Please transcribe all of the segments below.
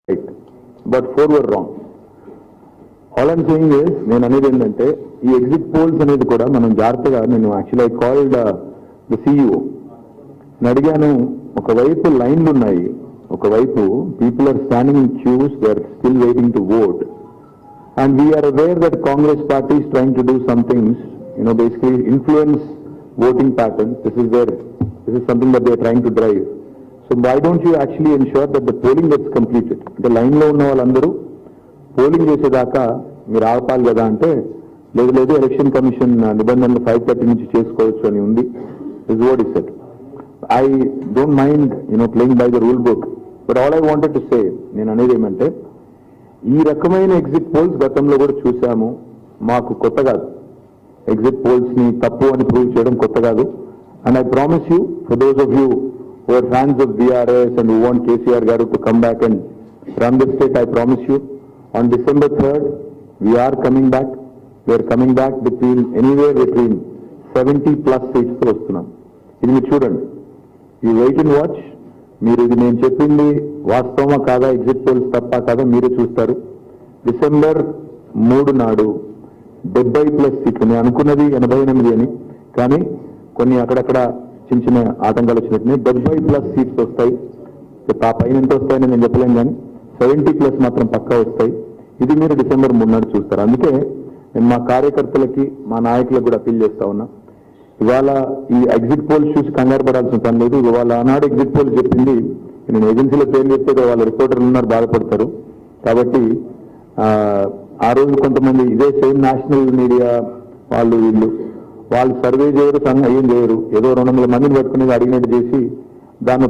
right, but 4 were wrong. All I'm saying is, నేను అనేది ఏంటంటే ఈ ఎగ్జిట్ పోల్స్ అనేది కూడా మనం జాగ్రత్తగా నేను actually I called the CEO అడిగాను. ఒకవైపు లైన్లు ఉన్నాయి, ఒకవైపు people are standing in queues, they are still waiting to vote, and we're aware that Congress party is trying to do some things, basically influence voting patterns. This is something that they are trying to drive. So why don't you actually ensure that the polling gets completed? The line lo unna vallandaru polling chesedaka meer aapali kada ante లేదు election commission నిబంధనలు 5:30 నుంచి చేసుకోవచ్చు అని ఉంది. This is what he said. I don't mind playing by the rule book, but all I wanted to say, నేను అనేది ఏమంటే ఈ రకమైన ఎగ్జిట్ పోల్స్ గతంలో కూడా చూసాము, మాకు కొత్త కాదు. ఎగ్జిట్ పోల్స్ ని తప్పు అని ప్రూవ్ చేయడం కొత్త కాదు. And I promise you, for those of you who are fans of BRS and who want KCR గారు to come back and run the state, I promise you, on December 3rd, we are coming back. We are coming back anywhere between 70+ seats తో వస్తున్నాం. ఇది మీరు చూడండి, you wait and watch. మీరు ఇది నేను చెప్పింది వాస్తవమా కాదా, ఎగ్జిట్ పోల్స్ తప్ప కాదా మీరే చూస్తారు. December 3 నాడు 70+ సీట్లు. నేను అనుకున్నది 88 అని, కానీ కొన్ని అక్కడక్కడ చిన్న చిన్న ఆటంకాలు వచ్చినట్టునే 70+ సీట్స్ వస్తాయి. ఆ పైన ఎంత వస్తాయని నేను చెప్పలేను, కానీ 70+ మాత్రం పక్కా వస్తాయి. ఇది మీరు December 3 నాడు చూస్తారు. అందుకే నేను మా కార్యకర్తలకి, మా నాయకులకు కూడా అపీల్ చేస్తా ఉన్నా, ఇవాళ ఈ ఎగ్జిట్ పోల్స్ చూసి కంగారు పడాల్సిన పని లేదు. ఇవాళ ఆనాడు ఎగ్జిట్ పోల్స్ చెప్పింది, నేను ఏజెన్సీలో పేరు చెప్తే వాళ్ళ రిపోర్టర్లు ఉన్నారు, బాధపడతారు. కాబట్టి ఆ రోజు కొంతమంది ఇదే సేమ్ నేషనల్ మీడియా వాళ్ళు సర్వే చేయరు, ఏం చేయరు, ఏదో 200 మందిని పట్టుకునేది అడిగినట్టు చేసి దాన్ని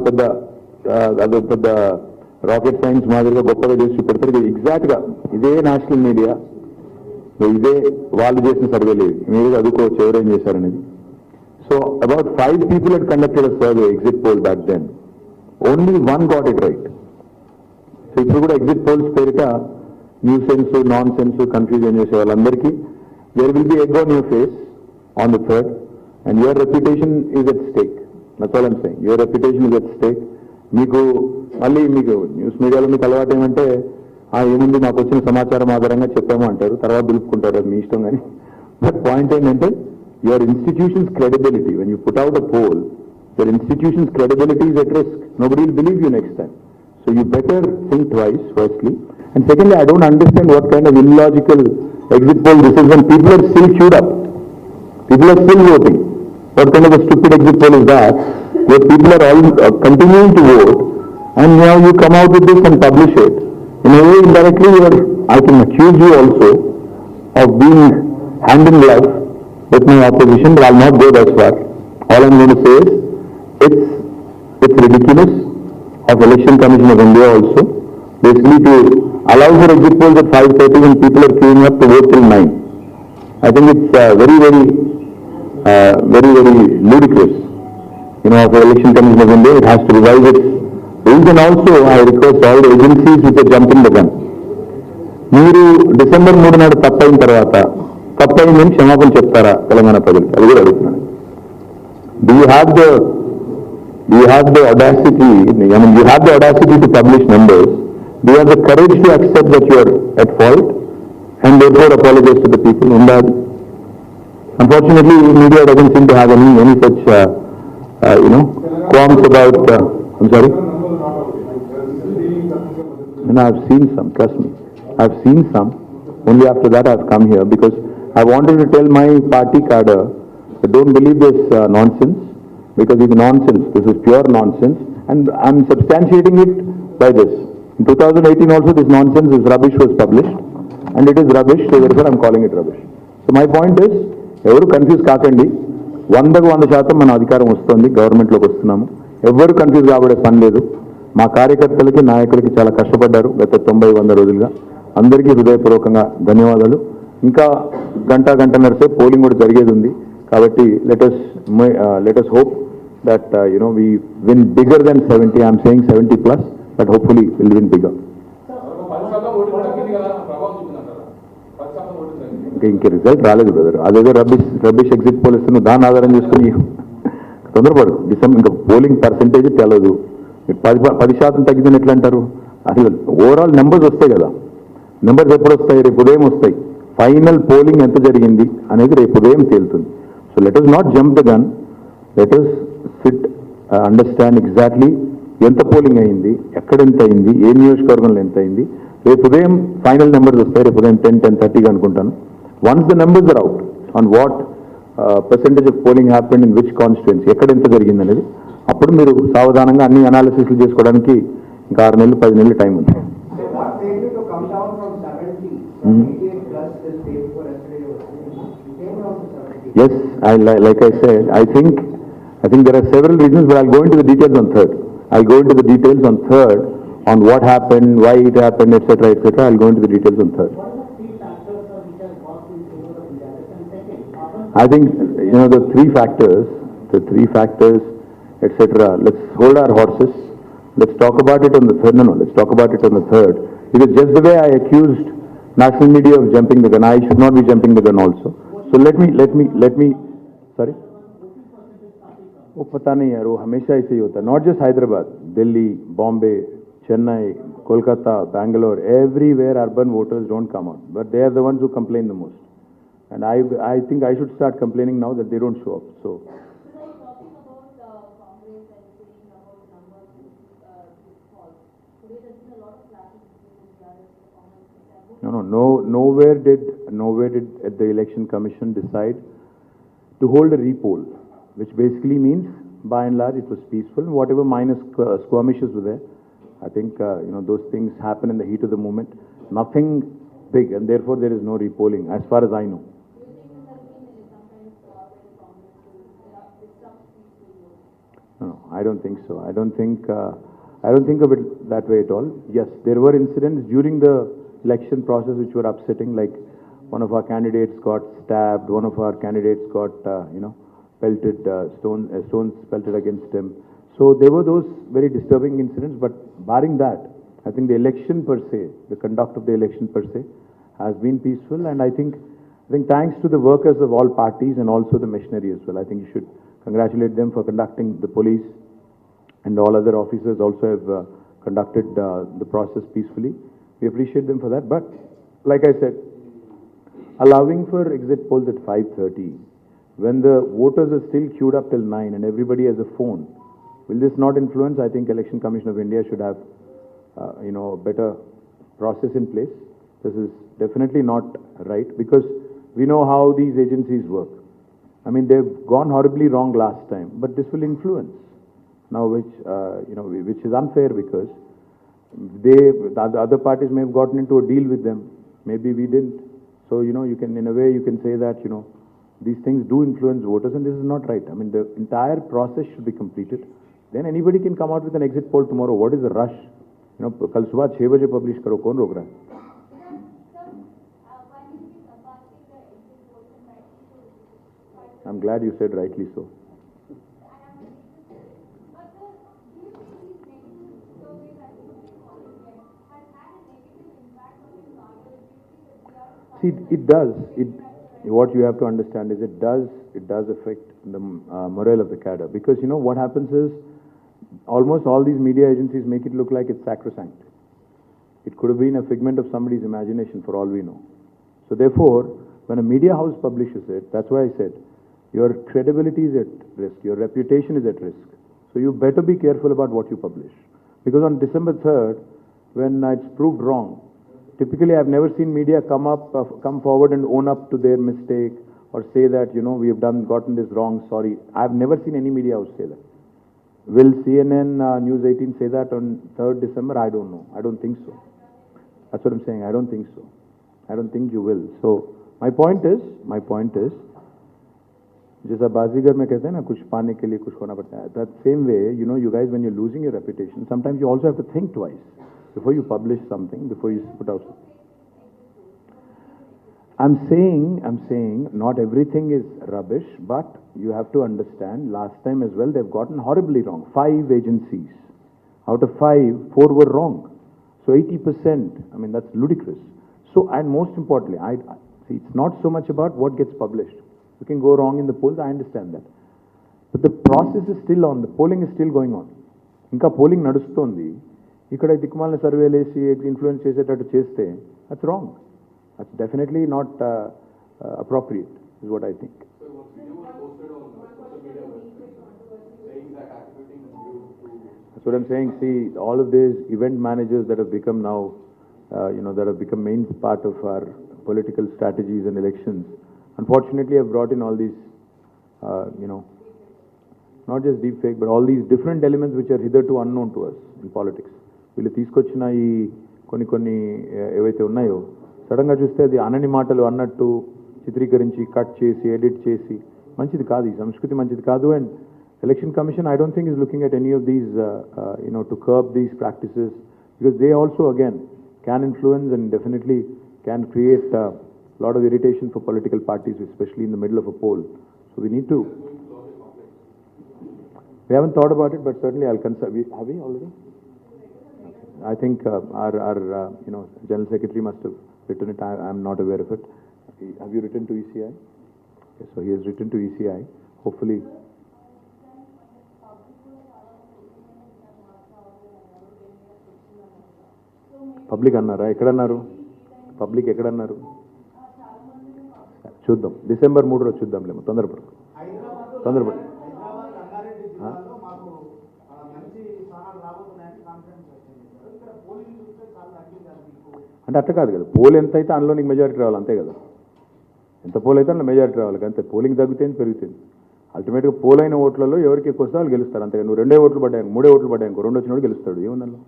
అదో పెద్ద రాకెట్ సైన్స్ మాదిరిగా గొప్పగా చేసి పెడతారు. ఎగ్జాక్ట్ గా ఇదే నేషనల్ మీడియా, ఇదే వాళ్ళు చేసిన సర్వే లేదు, మీరు అదుకోవచ్చు ఎవరేం చేశారనేది. So about 5 people had conducted a survey, exit poll back then. Only 1 got it right. So ఇప్పుడు కూడా ఎగ్జిట్ పోల్స్ పేరిట new sense, non sense confusion చేసే వాళ్ళందరికీ there will be egg on your face on the 3rd, and your reputation is at stake. That's all I'm saying. Your reputation is at stake. మీకు news మీడియాలో మీకు అలవాటు ఏమంటే, ఏముంది మాకు వచ్చిన సమాచారం ఆధారంగా చెప్పాము అంటారు, తర్వాత దులుపుకుంటారు, అది మీ ఇష్టం. కానీ బట్ పాయింట్ ఏంటంటే, your institution's credibility, when you put out a poll, your institution's credibility is at risk. Nobody will believe you next time. So you better think twice, firstly. And secondly, I don't understand what kind of illogical exit poll this is when people are still queued up. People are still voting. What kind of a stupid exit poll is that? Where people are all continuing to vote, and now you come out with this and publish it. In a way, indirectly, I can accuse you also of being hand in glove with my opposition, but I'll not go that far. All I'm going to say is, it's ridiculous of Election Commission of India also, basically to allow for exit polls at 5:30 when people are queuing up to vote till 9. I think it's very, very ludicrous, of the Election Commission of India. It has to revise its rules, and also I request all the agencies which are jumping the gun. మీరు December 3 నాడు తప్పైన తర్వాత తప్పైందని క్షమాపణ చెప్తారా తెలంగాణ ప్రజలకు? అది కూడా అడుగుతున్నాను. Do you have the audacity? You have the audacity to publish numbers. Do you have the courage to accept that you are at fault and therefore apologize to the people? And that, unfortunately, media doesn't seem to have any such qualms about. I'm sorry. And I've seen some. Trust me, I've seen some. Only after that I've come here because I wanted to tell my party cadre, don't believe this nonsense, because it's nonsense. This is pure nonsense, and I'm substantiating it by this. In 2018 also this nonsense, this rubbish was published, and it is rubbish, so therefore I'm calling it rubbish. So my point is, ఎవరు confuse కాకండి. 100% మన అధికారం వస్తుంది, గవర్నమెంట్లోకి వస్తున్నాము. ఎవరు confuse కాబడే పని లేదు. మా కార్యకర్తలకి, నాయకులకి చాలా కష్టపడ్డారు గత 90-100 రోజులుగా. అందరికీ హృదయపూర్వకంగా ధన్యవాదాలు. ఇంకా గంటన్నర సేపు పోలింగ్ కూడా జరిగేది ఉంది. కాబట్టి let us hope that we win bigger than 70. I'm saying 70+, but hopefully we'll win bigger. ఇంకే రిజల్ట్ రాలేదు బ్రదర్. అదేదో రబ్బిష్ ఎగ్జిట్ పోల్ ఇస్తున్నా, దాన్ని ఆధారం చేసుకుని తొందరపడు. ఇంకా పోలింగ్ పర్సెంటేజ్ తెలదు. 10% తగ్గిందని ఎట్లా అంటారు? అసలు ఓవరాల్ నెంబర్స్ వస్తాయి కదా, నెంబర్స్ ఎప్పుడు వస్తాయి? రేపు ఉదయం వస్తాయి. ఫైనల్ పోలింగ్ ఎంత జరిగింది అనేది రేపు ఉదయం తేలుతుంది. So let us not jump the gun, let us SIT, understand exactly ఎంత పోలింగ్ అయింది, ఎక్కడ ఎంత అయింది, ఏ నియోజకవర్గంలో ఎంత అయింది. రేపు ఉదయం ఫైనల్ నెంబర్స్ వస్తాయి, రేపు ఉదయం 10-10:30 అనుకుంటాను. Once the numbers are out on what percentage of polling happened in which constituency, ఎక్కడ ఎంత జరిగింది అనేది, అప్పుడు మీరు సావధానంగా అన్ని అనాలిసిస్లు చేసుకోవడానికి ఇంకా 6 నెలలు 10 నెలలు టైం ఉంది. Yes, like I said, I think there are several reasons, but I'll go into the details on third. I'll go into the details on third, on what happened, why it happened, etc., etc. I'll go into the details on third. I think, the three factors, etc. Let's hold our horses. Let's talk about it on the third. No, let's talk about it on the third. Because just the way I accused national media of jumping the gun, I should not be jumping the gun also. So let me. Sorry. वो पता नहीं यार, वो हमेशा ऐसे ही होता है. Not just Hyderabad, Delhi, Bombay, Chennai, Kolkata, Bangalore, everywhere urban voters don't come out, but they are the ones who complain the most. And I think I should start complaining now that they don't show up. So. No. Nowhere did the Election Commission decide to hold a repoll, which basically means, by and large, it was peaceful. Whatever minor skirmishes were there, I think those things happen in the heat of the moment. Nothing big, and therefore there is no repolling, as far as I know. No, I don't think so. I don't think of it that way at all. Yes, there were incidents during the election process which were upsetting, like one of our candidates got stabbed, one of our candidates got, pelted, stones pelted against him. So there were those very disturbing incidents, but barring that, I think the election per se, the conduct of the election per se, has been peaceful, and I think thanks to the workers of all parties and also the machinery as well. I think you should congratulate them for conducting. The police and all other officers also have conducted the process peacefully. We appreciate them for that. But like I said, allowing for exit polls at 5:30, when the voters are still queued up till 9 and everybody has a phone, will this not influence? I think Election Commission of India should have a better process in place. This is definitely not right, because we know how these agencies work. I mean, they've gone horribly wrong last time, but this will influence now, which is unfair, because the other parties may have gotten into a deal with them. Maybe we didn't. So, you can, in a way, you can say that, these things do influence voters, and this is not right. I mean, the entire process should be completed. Then anybody can come out with an exit poll tomorrow. What is the rush? कल सुबह 6 बजे publish करो, कौन रोक रहा है? I'm glad you said rightly so. See, it does. What you have to understand is it does affect the morale of the cadre, because what happens is, almost all these media agencies make it look like it's sacrosanct. It could have been a figment of somebody's imagination for all we know. So therefore, when a media house publishes it, that's why I said, your credibility is at risk, your reputation is at risk. So you better be careful about what you publish. Because on December 3rd, when it's proved wrong, typically I've never seen media come forward and own up to their mistake, or say that, we have gotten this wrong, sorry. I've never seen any media house say that. Will CNN, News 18 say that on 3rd December? I don't know. I don't think so. That's what I'm saying. I don't think so. I don't think you will. So my point is, जैसा बाजीगर में कहते हैं ना, कुछ पाने के लिए कुछ खोना पड़ता है. That same way, you guys, when you're losing your reputation, sometimes you also have to think twice before you publish something, before you put out something. I'm saying not everything is rubbish, but you have to understand, last time as well, they've gotten horribly wrong. 5 agencies. Out of 5, 4 were wrong. So 80%, I mean, that's ludicrous. So, and most importantly, see, it's not so much about what gets published. You can go wrong in the polls, I understand that. But the process is still on, the polling is still going on. Inka polling nadustondi. ఇక్కడ దిక్కుమాలిన సర్వేలు వేసి influence చేసేటట్టు చేస్తే that's wrong. That's definitely not appropriate is what I think. That's what I'm saying. See, all of these event managers that have become now, that have become main part of our political strategies and elections, unfortunately have brought in all these, not just deep fake, but all these different elements which are hitherto unknown to us in politics. వీళ్ళు తీసుకొచ్చిన ఈ కొన్ని ఏవైతే ఉన్నాయో సడన్గా చూస్తే అది అనని మాటలు అన్నట్టు చిత్రీకరించి కట్ చేసి ఎడిట్ చేసి మంచిది కాదు, ఈ సంస్కృతి మంచిది కాదు. And election commission I don't think is looking at any of these to curb these practices, because they also again can influence and definitely can create a lot of irritation for political parties, especially in the middle of a poll. So we need to, we haven't thought about it, but certainly I'll consider. Have we already? I think our General Secretary must have written it. I'm not aware of it. Have you written to ECI? Yes, so he has written to ECI. Hopefully. Public అన్నారా? ఎక్కడన్నారు public? ఎక్కడన్నారు? చూద్దాం, December 3 రోజు చూద్దాంలేమో, తొందరపడు. అంటే అట్లా కాదు కదా, pole ఎంత అయితే అందులో నీకు మెజారిటీ రావాలి, అంతే కదా. ఎంత పోల్ అయితే అందులో మెజారిటీ రావాలి, అంతే. పోలింగ్ తగ్గుతుంది పెరుగుతుంది. అల్టిమేట్గా పోల్ అయిన ఓట్లలో ఎవరికి ఎక్కువ వస్తే వాళ్ళు గెలుస్తారు, అంతే. నువ్వు 2 ఓట్లు పడ్డాయి, 3 ఓట్లు పడ్డాయి, 2 వచ్చినోడు గెలుస్తాడు, ఏముందల్లో.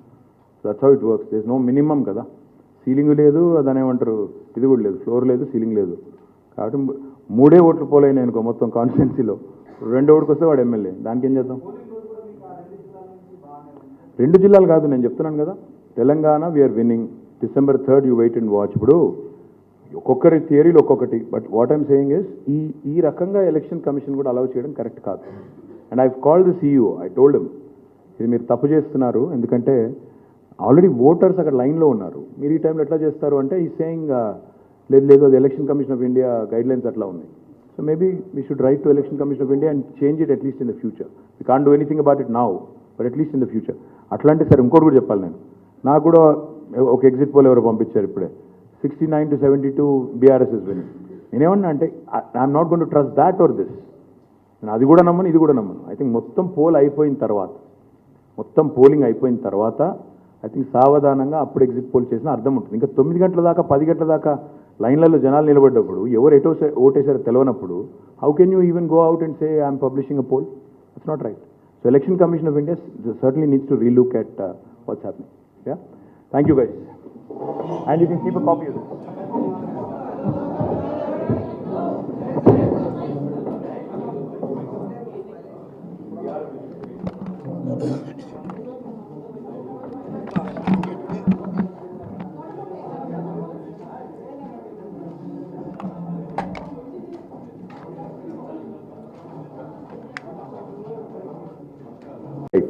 That's how it works. There is no minimum కదా. సీలింగ్ లేదు, అదని ఏమంటారు, ఇది కూడా లేదు, ఫ్లోర్ లేదు, సీలింగ్ లేదు. కాబట్టి 3 ఓట్లు పోలైనాయి అనుకో మొత్తం కాన్స్టిట్యున్సీలో, 2 ఓటుకు వస్తే వాడు ఎమ్మెల్యే, దానికి ఏం చేద్దాం? 2 జిల్లాలు కాదు, నేను చెప్తున్నాను కదా, Telangana we're winning. December 3rd you wait and watch. ఇప్పుడు ఒక్కొక్కరి థియరీలు ఒక్కొక్కటి, but what I'm saying is ఈ రకంగా ఎలక్షన్ కమిషన్ కూడా అలౌ చేయడం కరెక్ట్ కాదు. And I called the CEO, I told him, ఇది మీరు తప్పు చేస్తున్నారు, ఎందుకంటే ఆల్రెడీ ఓటర్స్ అక్కడ లైన్లో ఉన్నారు, మీరు ఈ టైంలో ఎట్లా చేస్తారు అంటే ఈ సేయింగ్ లేదు, అది election commission of India guidelines అట్లా ఉన్నాయి. So maybe we should write to election commission of India and change it at least in the future. We can't do anything about it now, but at least in the future. అట్లా అంటే సరే, ఇంకోటి కూడా చెప్పాలి నేను. నాకు కూడా ఒక ఎగ్జిట్ పోల్ ఎవరో పంపించారు ఇప్పుడే, 69 to 72 బీఆర్ఎస్ ఇస్ విన్నింగ్. నేనేమన్నా అంటే I'm not going to trust that or this. నేను అది కూడా నమ్మను, ఇది కూడా నమ్మను. ఐ థింక్ మొత్తం పోలింగ్ అయిపోయిన తర్వాత ఐ థింక్ సావధానంగా అప్పుడు ఎగ్జిట్ పోల్ చేసిన అర్థం ఉంటుంది. ఇంకా 9 గంటల దాకా 10 గంటల దాకా లైన్లలో జనాలు నిలబడ్డప్పుడు ఎవరు ఎటో ఓటేసారో తెలియనప్పుడు how can you even go out and say I'm publishing a poll? It's not right. So election commission of India certainly needs to relook at what's happening. Yeah, thank you guys, and you can keep a copy of this. Right,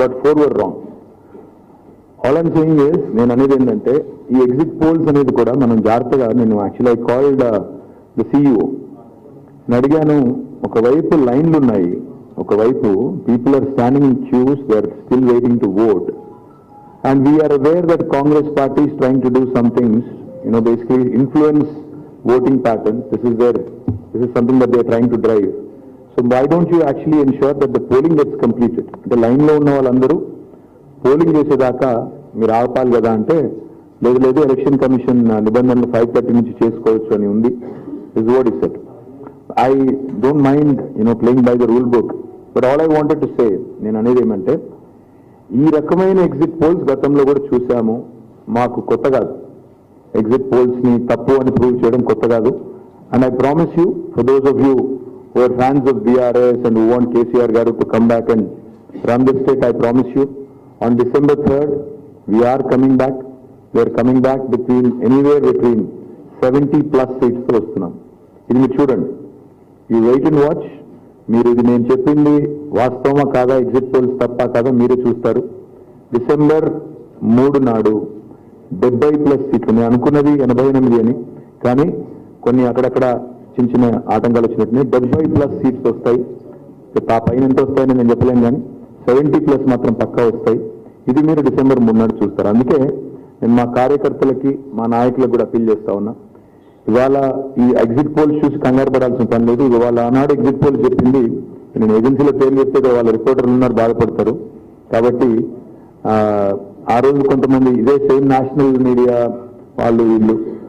but 4 were wrong. All I'm saying is, నేను అనేది ఏంటంటే ఈ exit polls అనేది కూడా మనం జాగ్రత్తగా, నేను actually I called the CEO, నేను అడిగాను, ఒకవైపు లైన్లు ఉన్నాయి, ఒకవైపు people are standing in queues, they are still waiting to vote, and we're aware that Congress party is trying to do some things, basically influence voting pattern. This is something that they are trying to drive. So why don't you actually ensure that the polling gets completed? అంటే లైన్లో ఉన్న వాళ్ళందరూ polling చేసేదాకా మీరు ఆపాలి కదా అంటే, లేదు ఎలక్షన్ కమిషన్ నిబంధనలు 5:30 నుంచి చేసుకోవచ్చు అని ఉంది. Is what is set. I don't mind playing by the rule book, but all I wanted to say, నేను అనేది ఏమంటే ఈ రకమైన ఎగ్జిట్ పోల్స్ గతంలో కూడా చూసాము, మాకు కొత్త కాదు. ఎగ్జిట్ పోల్స్ని తప్పు అని ప్రూవ్ చేయడం కొత్త కాదు. And I promise you, for those of you who are fans of BRS and who want KCR garu to come back and run this state, I promise you, on December 3rd, we are coming back. We are coming back anywhere between 70+ seats తో వస్తున్నాం. ఇది మీరు చూడండి, you wait and watch. మీరు ఇది నేను చెప్పింది వాస్తవమా కాదా, ఎగ్జిట్ పోల్స్ తప్ప కాదా మీరే చూస్తారు. December 3 నాడు 70+ సీట్లు, నేను అనుకున్నది 88 అని, కానీ కొన్ని అక్కడక్కడ చిన్న ఆటంకాలు వచ్చినట్టునే 70+ సీట్స్ వస్తాయి. ఆ పైన ఎంత వస్తాయని నేను చెప్పలేను, కానీ 70+ మాత్రం పక్కా వస్తాయి. ఇది మీరు డిసెంబర్ 3 నాడు చూస్తారు. అందుకే నేను మా కార్యకర్తలకి మా నాయకులకు కూడా అప్పీల్ చేస్తా ఉన్నా. ఇవాళ ఈ ఎగ్జిట్ పోల్స్ చూసి కంగారు పడాల్సిన పని లేదు. ఇవాళ ఆనాడు ఎగ్జిట్ పోల్స్ చెప్పింది, నేను ఏజెన్సీలో పేర్లు చెప్తే వాళ్ళ రిపోర్టర్లు ఉన్నారు బాధపడతారు. కాబట్టి ఆ రోజు కొంతమంది ఇదే సేమ్ నేషనల్ మీడియా వాళ్ళు వీళ్ళు